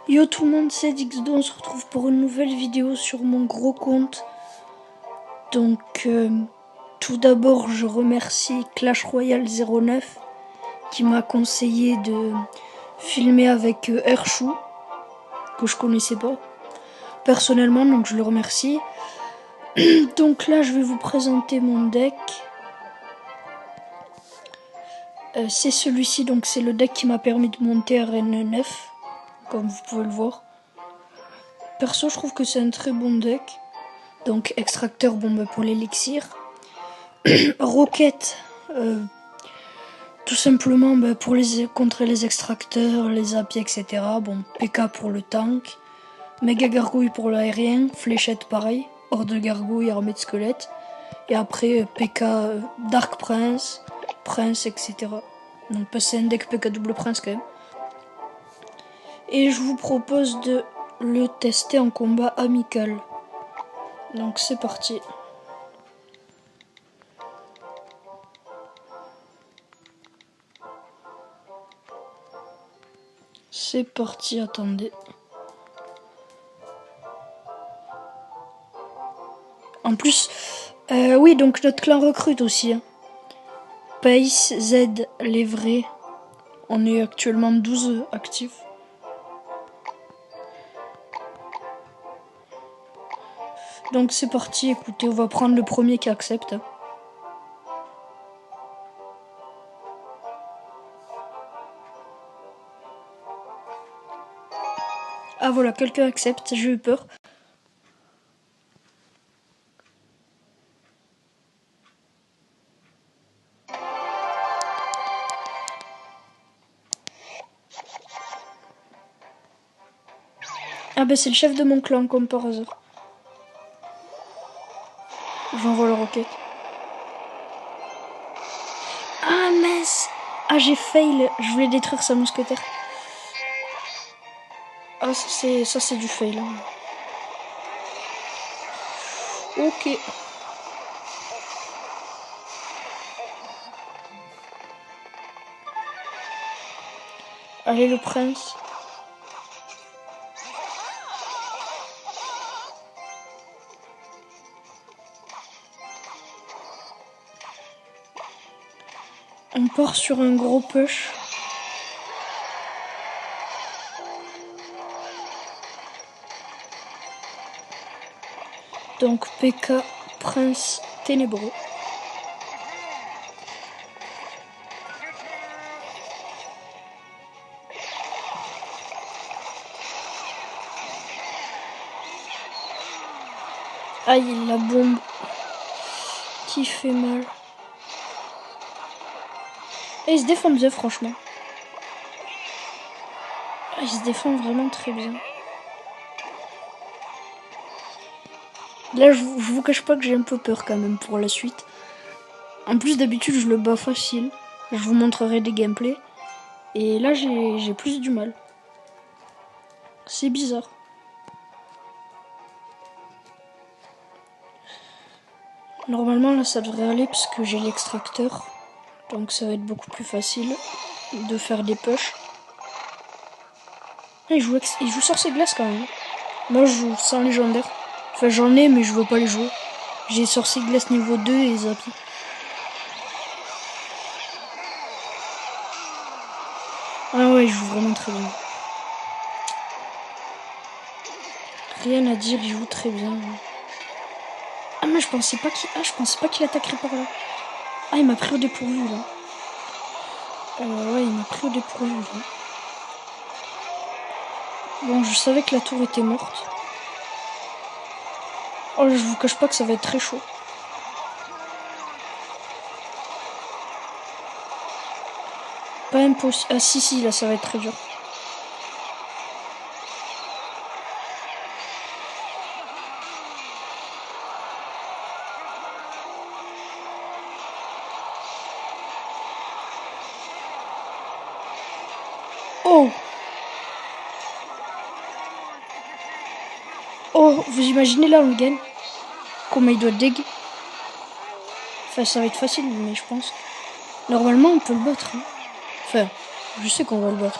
Yo tout le monde, c'est Dixdo, on se retrouve pour une nouvelle vidéo sur mon gros compte. Donc tout d'abord je remercie Clash Royale 09 qui m'a conseillé de filmer avec Erchou, que je connaissais pas personnellement, donc je le remercie. Donc là je vais vous présenter mon deck. C'est celui-ci, donc c'est le deck qui m'a permis de monter RN9, comme vous pouvez le voir. Perso je trouve que c'est un très bon deck. Donc extracteur, bombe pour l'élixir. Roquette, tout simplement pour contrer les extracteurs, les appuis, etc. Bon, PK pour le tank. Méga gargouille pour l'aérien. Fléchette pareil. Horde de gargouille, armée de squelettes. Et après PK Dark Prince, Prince, etc. Donc c'est un deck PK double Prince quand même. Et je vous propose de le tester en combat amical. Donc c'est parti. C'est parti, attendez. En plus, oui, donc notre clan recrute aussi. Hein. Pace, Z, les vrais. On est actuellement 12 actifs. Donc c'est parti, écoutez, on va prendre le premier qui accepte. Ah voilà, quelqu'un accepte, j'ai eu peur. Ah bah c'est le chef de mon clan, comme par hasard. J'envoie la roquette. Ah mince. Ah j'ai fail, je voulais détruire sa mousquetaire. Ah ça c'est du fail. Hein. Ok. Allez le prince. On part sur un gros push. Donc PK, Prince Ténébreux. Aïe, la bombe qui fait mal. Et il se défend bien, franchement. Il se défend vraiment très bien. Là, je vous cache pas que j'ai un peu peur quand même pour la suite. En plus, d'habitude, je le bats facile. Je vous montrerai des gameplays. Et là, j'ai plus du mal. C'est bizarre. Normalement, là, ça devrait aller parce que j'ai l'extracteur. Donc, ça va être beaucoup plus facile de faire des pushs. Il joue sorcier glace quand même. Moi, je joue sans légendaire. Enfin, j'en ai, mais je veux pas les jouer. J'ai sorcier glace niveau 2 et Zappy. Ah ouais, il joue vraiment très bien. Rien à dire, il joue très bien. Ah mais je pensais pas qu'il attaquerait par là. Ah, il m'a pris au dépourvu là. Ouais, il m'a pris au dépourvu là. Bon, je savais que la tour était morte. Oh, je vous cache pas que ça va être très chaud. Pas impossible. Ah si, là ça va être très dur. Oh! Oh, vous imaginez là, on le gagne? Comment il doit dég? Enfin, ça va être facile, mais je pense. Normalement, on peut le battre. Hein. Enfin, je sais qu'on va le battre.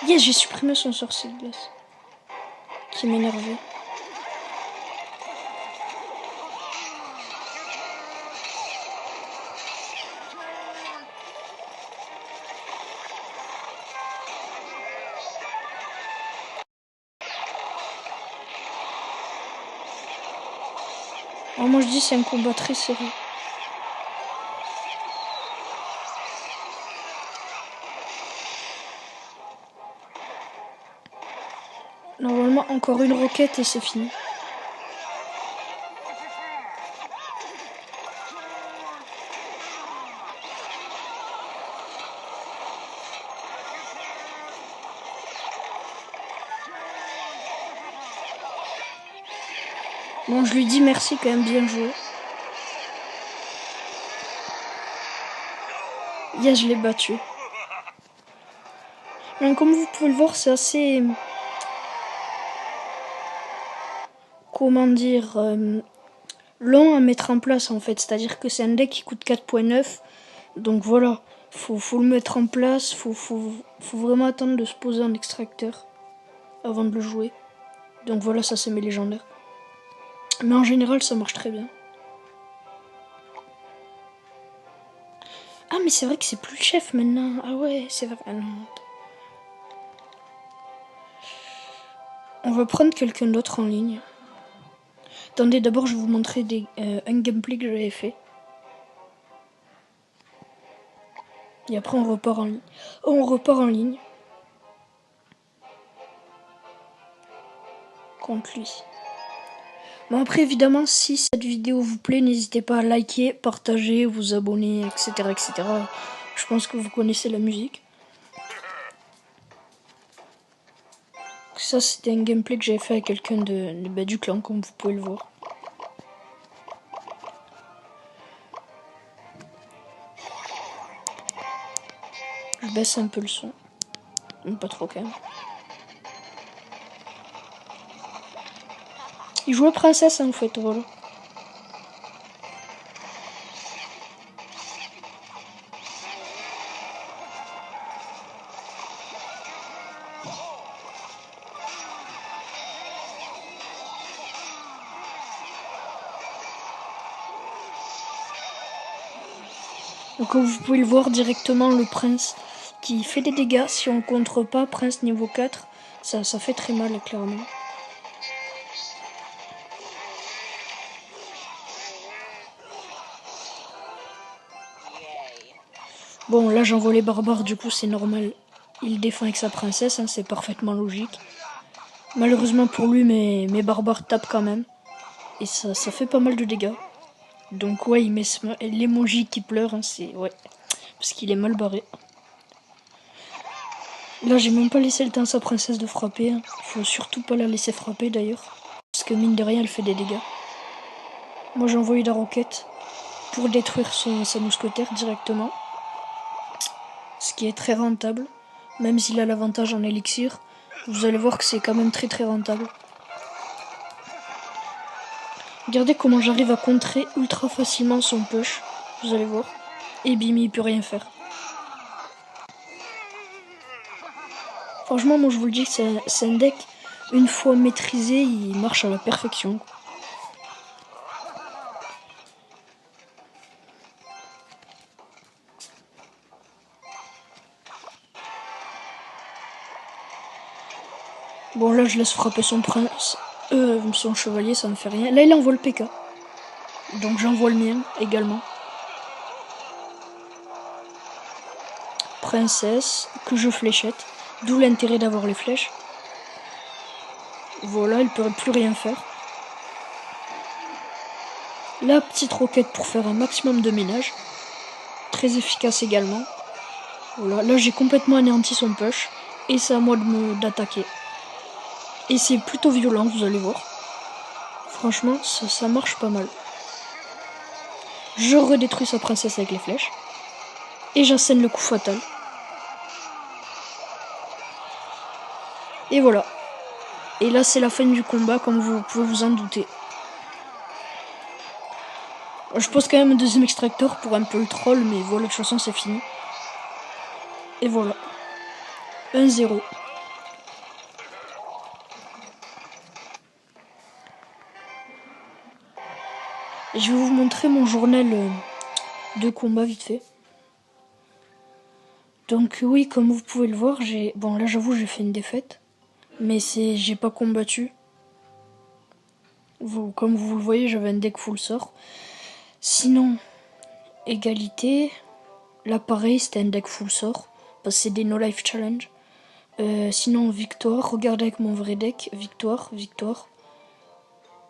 Yes, j'ai supprimé son sorcier de glace. Qui m'énervait. Alors moi je dis c'est un combat très serré. Normalement encore une roquette et c'est fini. Bon, je lui dis merci quand même, bien joué. Yes, je l'ai battu. Donc, comme vous pouvez le voir, c'est assez... Comment dire long à mettre en place en fait. C'est-à-dire que c'est un deck qui coûte 4.9. Donc voilà, faut le mettre en place. Faut vraiment attendre de se poser en extracteur avant de le jouer. Donc voilà, ça c'est mes légendaires. Mais en général, ça marche très bien. Ah, mais c'est vrai que c'est plus le chef maintenant. Ah ouais, c'est vrai. Ah non. On va prendre quelqu'un d'autre en ligne. Attendez, d'abord je vais vous montrer un gameplay que j'avais fait. Et après on repart en ligne. Oh, on repart en ligne. Contre lui. Bon après évidemment si cette vidéo vous plaît, n'hésitez pas à liker, partager, vous abonner, etc. etc. Je pense que vous connaissez la musique. Ça c'était un gameplay que j'avais fait à quelqu'un du clan comme vous pouvez le voir. Je baisse un peu le son. Mais pas trop quand même. Il joue à princesse en fait, voilà. Donc comme vous pouvez le voir directement, le prince qui fait des dégâts. Si on contre pas prince niveau 4, ça fait très mal clairement. Bon là j'envoie les barbares, du coup c'est normal. Il défend avec sa princesse, hein, c'est parfaitement logique. Malheureusement pour lui, mes barbares tapent quand même. Et ça fait pas mal de dégâts. Donc ouais, il met l'emoji qui pleure, hein, c'est... Ouais, parce qu'il est mal barré. Là, j'ai même pas laissé le temps à sa princesse de frapper. Hein. Faut surtout pas la laisser frapper d'ailleurs. Parce que mine de rien, elle fait des dégâts. Moi, j'ai envoyé la roquette pour détruire sa mousquetaire directement. Ce qui est très rentable. Même s'il a l'avantage en élixir. Vous allez voir que c'est quand même très rentable. Regardez comment j'arrive à contrer ultra facilement son push. Vous allez voir. Et bim, il peut rien faire. Franchement, moi je vous le dis, c'est un deck, une fois maîtrisé, il marche à la perfection. Bon, là je laisse frapper son prince, son chevalier, ça me fait rien. Là il envoie le PK. Donc j'envoie le mien également. Princesse, que je fléchette. D'où l'intérêt d'avoir les flèches. Voilà, elle peut plus rien faire. La petite roquette pour faire un maximum de ménage. Très efficace également. Voilà, là j'ai complètement anéanti son push. Et c'est à moi d'attaquer. Et c'est plutôt violent, vous allez voir. Franchement, ça marche pas mal. Je redétruis sa princesse avec les flèches. Et j'assène le coup fatal. Et voilà. Et là, c'est la fin du combat, comme vous pouvez vous en douter. Je pose quand même un deuxième extracteur pour un peu le troll, mais voilà, de toute façon, c'est fini. Et voilà. 1-0. Je vais vous montrer mon journal de combat vite fait. Donc oui, comme vous pouvez le voir, bon là j'avoue j'ai fait une défaite, mais j'ai pas combattu. Comme vous le voyez, j'avais un deck full sort. Sinon, égalité. Là pareil, c'était un deck full sort parce que c'est des no life challenge. Sinon victoire, regardez avec mon vrai deck, victoire.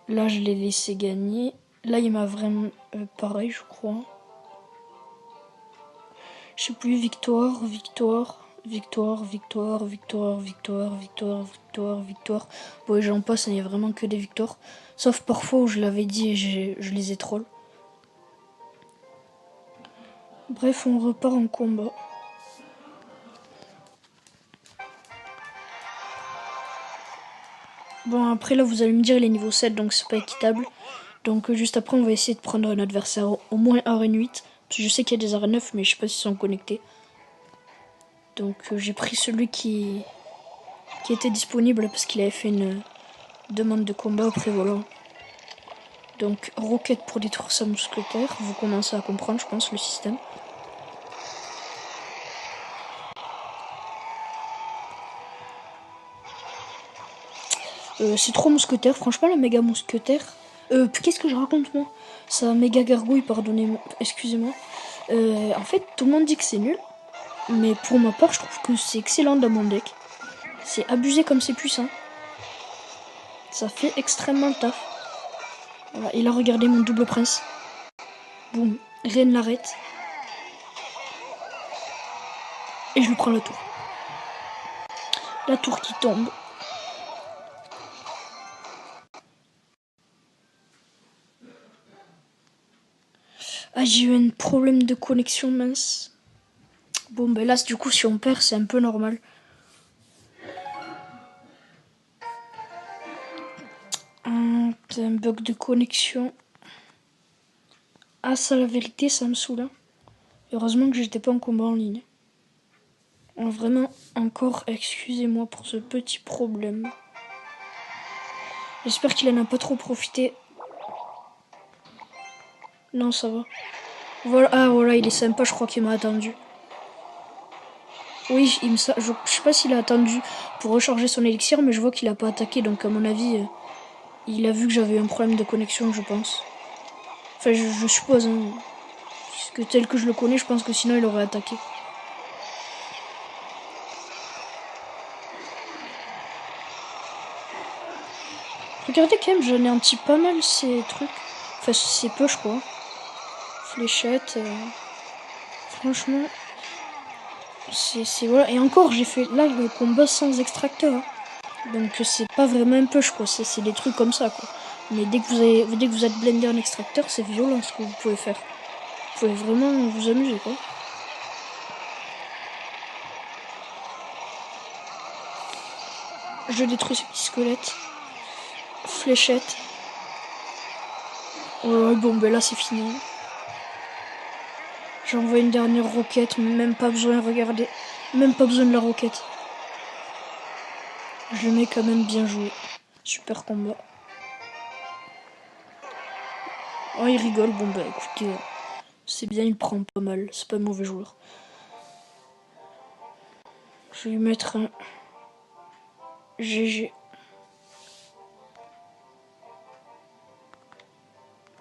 Là je l'ai laissé gagner. Là il m'a vraiment pareil je crois. Je sais plus, victoire. Bon, j'en passe, il n'y a vraiment que des victoires. Sauf parfois où je l'avais dit et je les ai troll. Bref, on repart en combat. Bon, après là, vous allez me dire, il est niveau 7, donc c'est pas équitable. Donc juste après, on va essayer de prendre un adversaire au moins arène 8. Parce que je sais qu'il y a des arènes 9, mais je sais pas s'ils sont connectés. Donc j'ai pris celui qui était disponible parce qu'il avait fait une demande de combat après voilà. Donc roquette pour détruire sa mousquetaire. Vous commencez à comprendre, je pense, le système. C'est 3 mousquetaires, franchement la méga mousquetaire. Qu'est-ce que je raconte moi? Sa méga gargouille, pardonnez-moi, excusez-moi. En fait, tout le monde dit que c'est nul. Mais pour ma part, je trouve que c'est excellent dans mon deck. C'est abusé comme c'est puissant. Ça fait extrêmement le taf. Voilà, et là, regardez mon double prince. Boum, rien ne l'arrête. Et je lui prends la tour. La tour qui tombe. Ah, j'ai eu un problème de connexion mince. Bon, ben là, du coup, si on perd, c'est un peu normal. C'est un bug de connexion. Ah, ça, la vérité, ça me saoule. Hein. Heureusement que j'étais pas en combat en ligne. Vraiment, encore, excusez-moi pour ce petit problème. J'espère qu'il en a pas trop profité. Non, ça va. Voilà, ah voilà, il est sympa, je crois qu'il m'a attendu. Oui, je sais pas s'il a attendu pour recharger son élixir, mais je vois qu'il a pas attaqué, donc à mon avis, il a vu que j'avais un problème de connexion, je pense. Enfin, je suppose, hein. Puisque tel que je le connais, je pense que sinon il aurait attaqué. Regardez quand même, j'anéantis pas mal ces trucs. Enfin, ces poches quoi. Fléchettes. Franchement, c'est voilà. Et encore, j'ai fait là le combat sans extracteur. Hein. Donc c'est pas vraiment un push quoi. C'est des trucs comme ça quoi. Mais dès que vous êtes blindé en extracteur, c'est violent ce que vous pouvez faire. Vous pouvez vraiment vous amuser quoi. Je détruis ce petit squelette. Fléchette. Oh, bon, ben là c'est fini. J'envoie une dernière roquette, même pas besoin, regardez. Même pas besoin de la roquette. Je le mets quand même bien joué. Super combat. Oh, il rigole. Bon, bah écoutez, c'est bien, il prend pas mal. C'est pas un mauvais joueur. Je vais lui mettre un GG.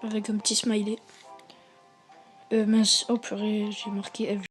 Avec un petit smiley. Mince, oh purée, j'ai marqué F.